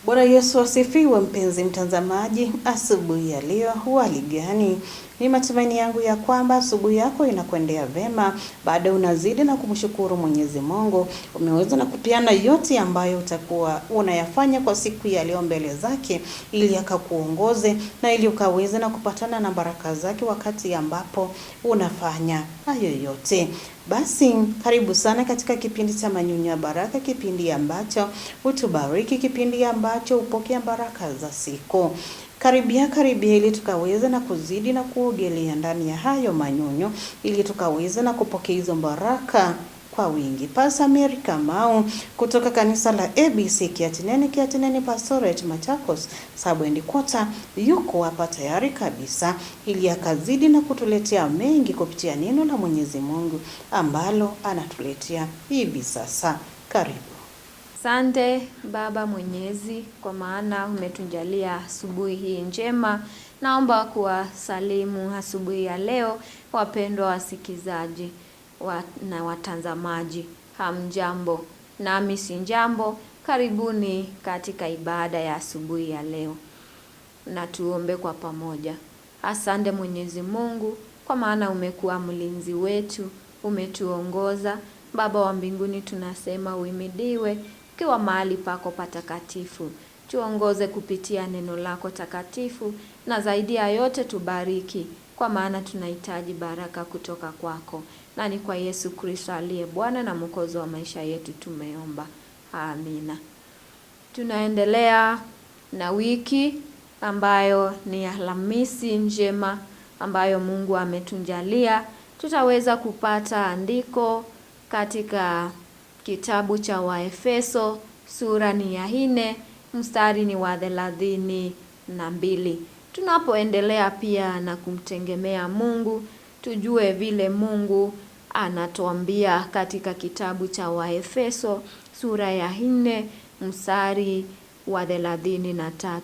Bwana Yesu asifiwe, mpenzi mtazamaji. Asubuhi ya leo hali gani? Ni matumaini yangu ya kwamba asubuhi yako inakwendea vema. Baada unazidi na kumshukuru Mwenyezi Mungu, umeweza na kupiana yote ambayo utakuwa unayafanya kwa siku ya leo mbele zake, ili akakuongoze na ili ukaweze na kupatana na baraka zake wakati ambapo unafanya hayo yote. Basi karibu sana katika kipindi cha Manyunyu ya Baraka, kipindi ambacho utubariki, kipindi ambacho upokea baraka za siku. Karibia ili tukaweze na kuzidi na kuogelea ndani ya hayo manyunyu, ili tukaweze na kupokea hizo baraka kwa wingi. Pastor Mary Kamau kutoka kanisa la ABC Kiatineni Pastorate Machakos Sub Quarter yuko hapa tayari kabisa ili akazidi na kutuletea mengi kupitia neno la Mwenyezi Mungu ambalo anatuletea hivi sasa. Karibu. Asante Baba Mwenyezi, kwa maana umetujalia asubuhi hii njema. Naomba kuwasalimu asubuhi ya leo wapendwa wasikizaji na watazamaji. Hamjambo? Nami si jambo. Karibuni katika ibada ya asubuhi ya leo. Na tuombe kwa pamoja. Asante Mwenyezi Mungu, kwa maana umekuwa mlinzi wetu, umetuongoza. Baba wa mbinguni, tunasema uhimidiwe ukiwa mahali pako patakatifu. Tuongoze kupitia neno lako takatifu, na zaidi ya yote tubariki, kwa maana tunahitaji baraka kutoka kwako. Na ni kwa Yesu Kristo aliye Bwana na Mwokozi wa maisha yetu tumeomba. Amina. Tunaendelea na wiki ambayo ni Alhamisi njema ambayo Mungu ametujalia. Tutaweza kupata andiko katika kitabu cha Waefeso, sura ni ya 4, mstari ni wa 32. Tunapoendelea pia na kumtegemea Mungu, tujue vile Mungu anatuambia katika kitabu cha Waefeso, sura ya 4, mstari wa 33.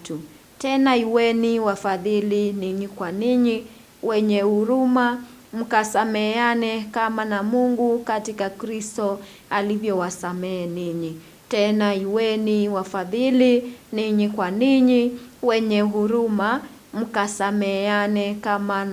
Tena iweni wafadhili ninyi kwa ninyi, wenye huruma, mkasameheane kama na Mungu katika Kristo alivyowasamehe ninyi. Tena iweni wafadhili ninyi kwa ninyi, wenye huruma, mkasameheane kama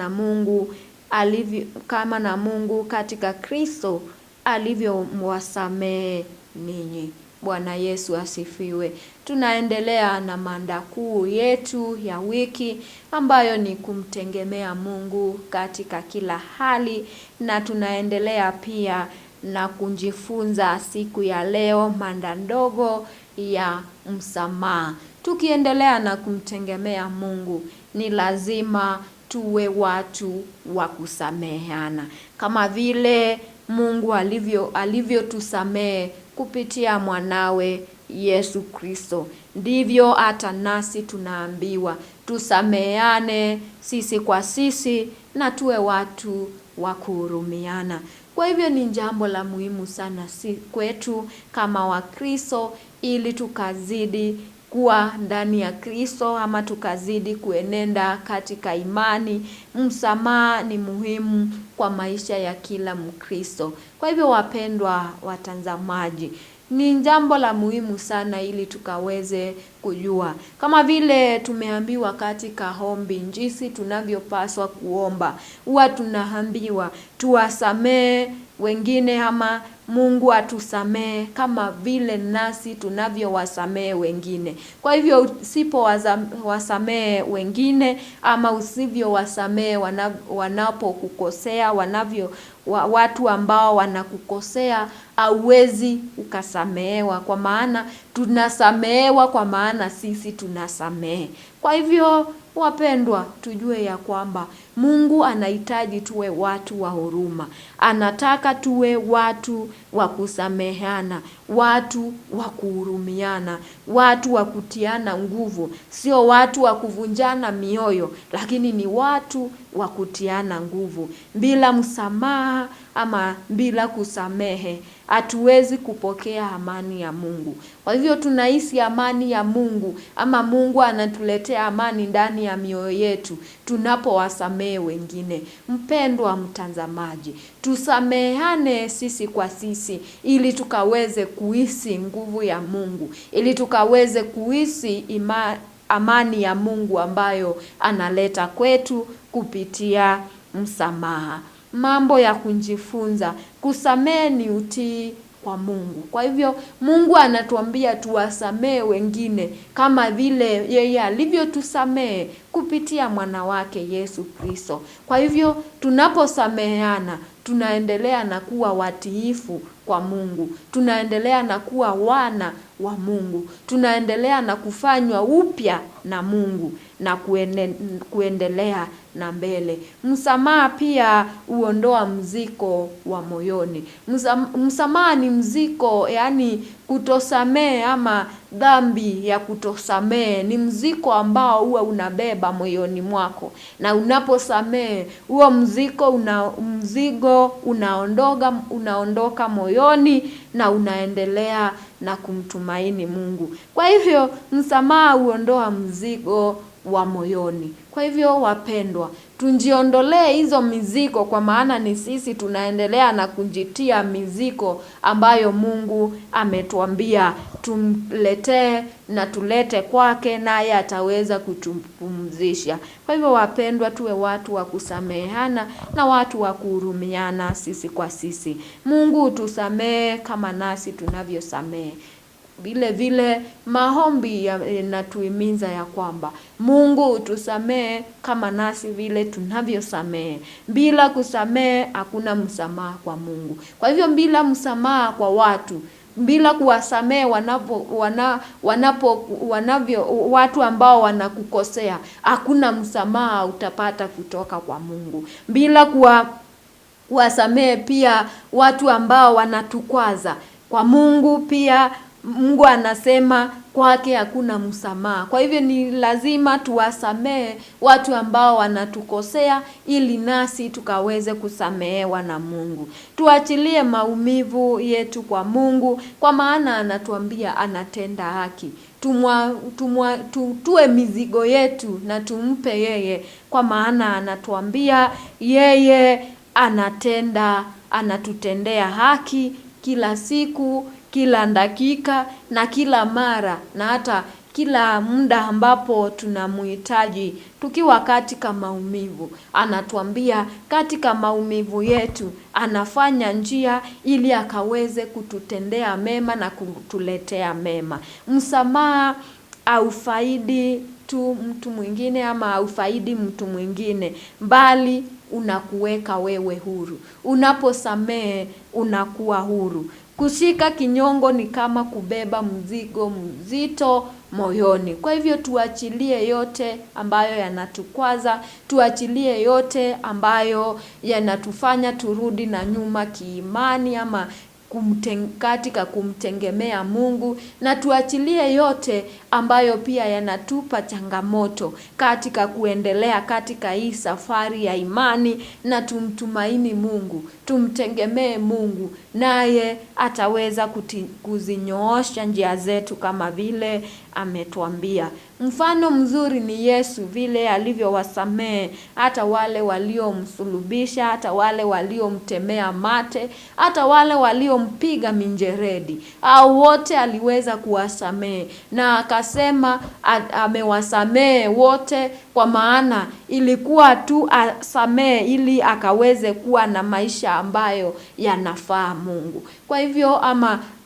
na Mungu katika Kristo alivyowasamehe ninyi. Bwana Yesu asifiwe. Tunaendelea na mada kuu yetu ya wiki ambayo ni kumtegemea Mungu katika kila hali, na tunaendelea pia na kujifunza siku ya leo mada ndogo ya msamaha. Tukiendelea na kumtegemea Mungu, ni lazima tuwe watu wa kusameheana. Kama vile Mungu alivyotusamehe kupitia mwanawe Yesu Kristo, ndivyo hata nasi tunaambiwa tusameheane sisi kwa sisi na tuwe watu wa kuhurumiana. Kwa hivyo ni jambo la muhimu sana kwetu kama Wakristo, ili tukazidi kuwa ndani ya Kristo ama tukazidi kuenenda katika imani. Msamaha ni muhimu kwa maisha ya kila Mkristo. Kwa hivyo wapendwa watazamaji, ni jambo la muhimu sana ili tukaweze kujua. Kama vile tumeambiwa katika ombi jinsi tunavyopaswa kuomba. Huwa tunaambiwa tuwasamehe wengine ama Mungu atusamehe kama vile nasi tunavyowasamehe wengine. Kwa hivyo usipowasamehe wengine ama usivyowasamehe wanapokukosea, watu ambao wanakukosea, hauwezi ukasamehewa, kwa maana tunasamehewa kwa maana sisi tunasamehe. Kwa hivyo wapendwa, tujue ya kwamba Mungu anahitaji tuwe watu wa huruma. Anataka tuwe watu wa kusameheana, watu wa kuhurumiana, watu wa kutiana nguvu. Sio watu wa kuvunjana mioyo, lakini ni watu wa kutiana nguvu. Bila msamaha ama bila kusamehe, hatuwezi kupokea amani ya Mungu. Kwa hivyo tunahisi amani ya Mungu ama Mungu anatuletea amani ndani ya mioyo yetu tunapowasamehe tusamehe wengine. Mpendwa mtazamaji, tusamehane sisi kwa sisi ili tukaweze kuhisi nguvu ya Mungu, ili tukaweze kuhisi amani ya Mungu ambayo analeta kwetu kupitia msamaha. Mambo ya kujifunza: kusamehe ni utii kwa Mungu. Kwa hivyo Mungu anatuambia tuwasamehe wengine kama vile yeye alivyotusamehe kupitia mwana wake Yesu Kristo. Kwa hivyo tunaposameheana, tunaendelea na kuwa watiifu kwa Mungu, tunaendelea na kuwa wana wa Mungu, tunaendelea na kufanywa upya na Mungu na kuendelea na mbele. Msamaha pia uondoa mzigo wa moyoni. Msamaha ni mzigo, yani kutosamehe ama dhambi ya kutosamehe ni mzigo ambao huwa unabeba moyoni mwako, na unaposamehe huo mzigo unaondoka moyoni na unaendelea na kumtumaini Mungu. Kwa hivyo msamaha huondoa mzigo wa moyoni. Kwa hivyo wapendwa, tujiondolee hizo mizigo, kwa maana ni sisi tunaendelea na kujitia mizigo ambayo Mungu ametuambia tumletee na tulete kwake, naye ataweza kutupumzisha. Kwa hivyo wapendwa, tuwe watu wa kusamehana na watu wa kuhurumiana sisi kwa sisi. Mungu tusamehe kama nasi tunavyosamehe. Vile vile maombi yanatuhimiza ya kwamba Mungu tusamehe kama nasi vile tunavyosamehe. Bila kusamehe hakuna msamaha kwa Mungu. Kwa hivyo bila msamaha kwa watu, bila kuwasamehe watu ambao wanakukosea, hakuna msamaha utapata kutoka kwa Mungu. Bila kuwasamehe pia watu ambao wanatukwaza, kwa Mungu pia Mungu anasema kwake hakuna msamaha. Kwa hivyo ni lazima tuwasamehe watu ambao wanatukosea ili nasi tukaweze kusamehewa na Mungu. Tuachilie maumivu yetu kwa Mungu, kwa maana anatuambia anatenda haki. Tuwe mizigo yetu na tumpe yeye, kwa maana anatuambia yeye anatutendea haki kila siku, kila dakika na kila mara, na hata kila muda ambapo tunamhitaji tukiwa katika maumivu. Anatuambia katika maumivu yetu anafanya njia ili akaweze kututendea mema na kutuletea mema. Msamaha haufaidi tu mtu mwingine ama haufaidi mtu mwingine, bali unakuweka wewe huru. Unaposamehe unakuwa huru. Kushika kinyongo ni kama kubeba mzigo mzito moyoni. Kwa hivyo tuachilie yote ambayo yanatukwaza, tuachilie yote ambayo yanatufanya turudi na nyuma kiimani ama katika kumtegemea Mungu, na tuachilie yote ambayo pia yanatupa changamoto katika kuendelea katika hii safari ya imani, na tumtumaini Mungu, tumtegemee Mungu, naye ataweza kuzinyoosha njia zetu kama vile ametuambia. Mfano mzuri ni Yesu, vile alivyowasamehe hata wale waliomsulubisha, hata wale waliomtemea mate, hata wale waliompiga minjeredi. Au wote aliweza kuwasamehe, na akasema amewasamehe wote, kwa maana ilikuwa tu asamehe ili akaweze kuwa na maisha ambayo yanafaa Mungu. Kwa hivyo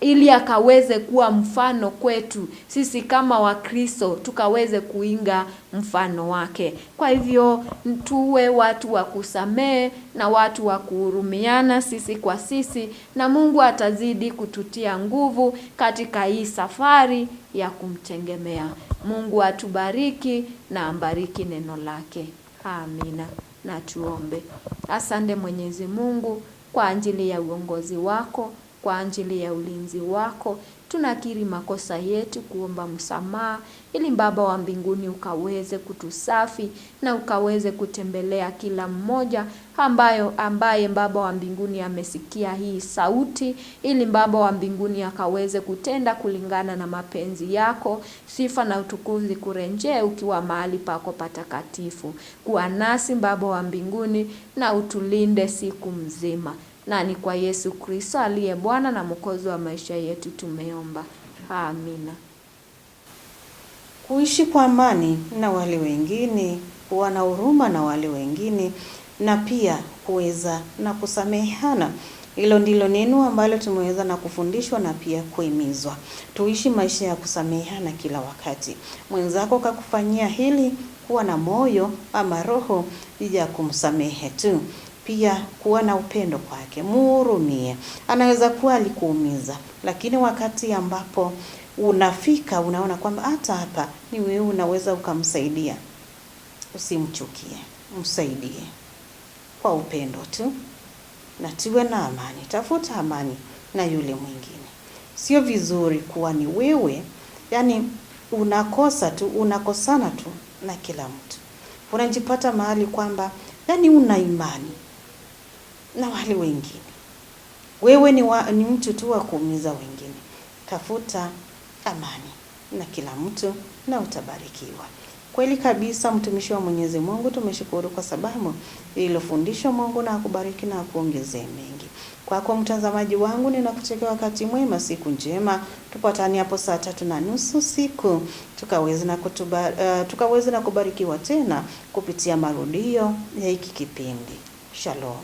ili akaweze kuwa mfano kwetu sisi kama Wakristo, tukaweze kuiga mfano wake. Kwa hivyo tuwe watu wa kusamehe na watu wa kuhurumiana sisi kwa sisi, na Mungu atazidi kututia nguvu katika hii safari ya kumtegemea. Mungu atubariki na ambariki neno lake. Amina. Na tuombe. Asante Mwenyezi Mungu kwa ajili ya uongozi wako, kwa ajili ya ulinzi wako. tunakiri makosa yetu, kuomba msamaha ili Baba wa mbinguni ukaweze kutusafi na ukaweze kutembelea kila mmoja ambaye Baba wa mbinguni amesikia hii sauti, ili Baba wa mbinguni akaweze kutenda kulingana na mapenzi yako. Sifa na utukufu kurejee ukiwa mahali pako patakatifu. Kuwa nasi Baba wa mbinguni na utulinde siku mzima. Na ni kwa Yesu Kristo aliye Bwana na Mwokozi wa maisha yetu tumeomba. Amina. Kuishi kwa amani na wale wengine, kuwa na huruma na wale wengine, na pia kuweza na kusamehana. Hilo ndilo neno ambalo tumeweza na kufundishwa na pia kuhimizwa. Tuishi maisha ya kusamehana kila wakati. Mwenzako kakufanyia hili, kuwa na moyo ama roho ya kumsamehe tu. Pia kuwa na upendo kwake, muhurumie. Anaweza kuwa alikuumiza, lakini wakati ambapo unafika unaona kwamba hata hapa ni wewe unaweza ukamsaidia, usimchukie, msaidie kwa upendo tu, na tuwe na amani. Tafuta amani na yule mwingine. Sio vizuri kuwa ni wewe, yani unakosana tu na kila mtu. Unajipata mahali kwamba yani una imani na wale wengine. Wewe ni mtu tu wa kuumiza wengine. Tafuta amani na kila mtu na utabarikiwa. Kweli kabisa, mtumishi wa Mwenyezi Mungu, tumeshukuru kwa sababu hilo fundisho. Mungu na akubariki na akuongezee mengi. Kwako mtazamaji wangu, ninakutakia wakati mwema, siku njema. Tupatane hapo saa 3:30 usiku, tukaweze na kubarikiwa tena kupitia marudio ya hiki kipindi. Shalom.